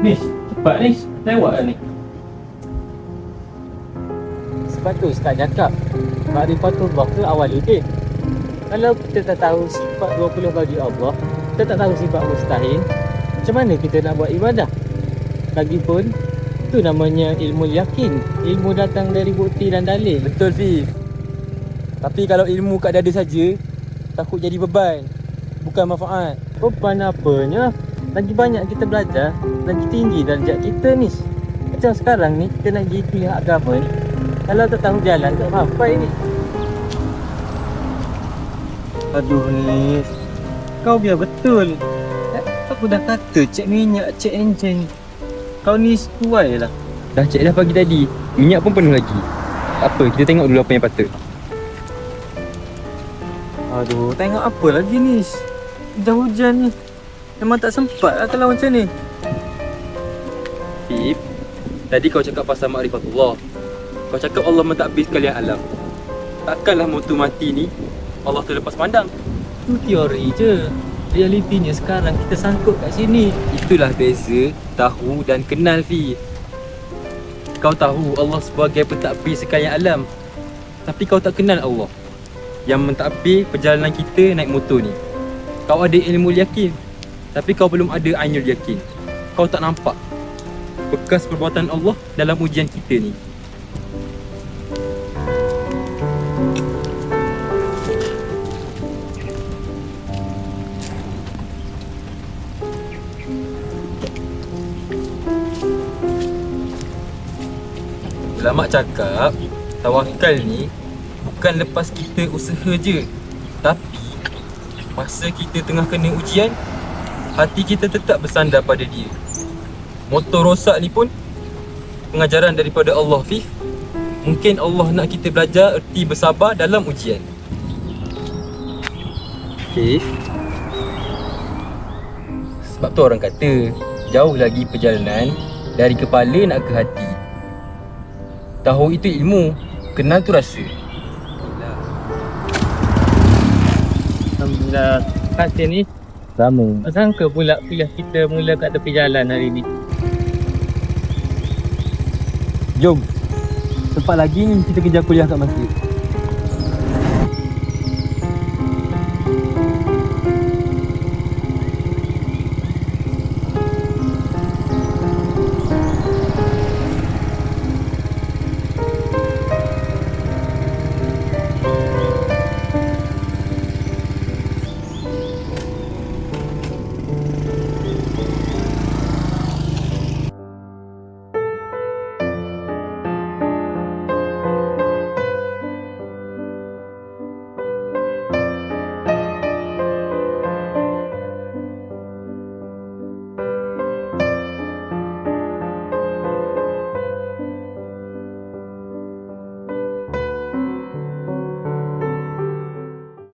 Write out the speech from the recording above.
Nis, cepat Nis. Lewat dah ni. Sebab tu Ustaz cakap Ma'rifatullah tu awaludin. Kalau kita tak tahu sifat 20 bagi Allah, kita tak tahu sifat mustahil, macam mana kita nak buat ibadah? Lagipun itu namanya ilmu yakin. Ilmu datang dari bukti dan dalil. Betul Fif. Tapi kalau ilmu kat dada saja, takut jadi beban, bukan manfaat. Beban apanya? Lagi banyak kita belajar, lagi tinggi darjat kita ni. Macam sekarang ni kita nak pergi kuliah agama ni, kalau tak tahu jalan tak apa ini. Aduh ni, kau biar betul. Aku dah kata cek minyak, cek enjin. Kau ni sesuai lah. Dah cek dah pagi tadi, minyak pun penuh lagi. Tak apa, kita tengok dulu apa yang patut. Aduh, tengok apa lagi ni? Dah hujan ni. Memang tak sempat lah kalau macam ni. Fif, tadi kau cakap pasal Ma'rifatullah. Kau cakap Allah mentadbir sekalian alam. Takkanlah motor mati ni Allah terlepas pandang. Itu teori je. Realitinya sekarang kita sangkut kat sini. Itulah beza tahu dan kenal Fif. Kau tahu Allah sebagai pentadbir sekalian alam, tapi kau tak kenal Allah yang mentadbir perjalanan kita naik motor ni. Kau ada ilmu yakin, tapi kau belum ada ainul yakin. Kau tak nampak bekas perbuatan Allah dalam ujian kita ni. Ulama cakap tawakal ni bukan lepas kita usaha je, tapi masa kita tengah kena ujian, hati kita tetap bersandar pada dia. Motor rosak ni pun pengajaran daripada Allah Fif. Mungkin Allah nak kita belajar erti bersabar dalam ujian. Fif, sebab tu orang kata jauh lagi perjalanan dari kepala nak ke hati. Tahu itu ilmu, kenal tu rasa. Alhamdulillah. Kat sini Sama. tak sangka pula kuliah kita mula kat tepi jalan hari ni. Jom, sempat lagi ni kita kejar kuliah kat masjid.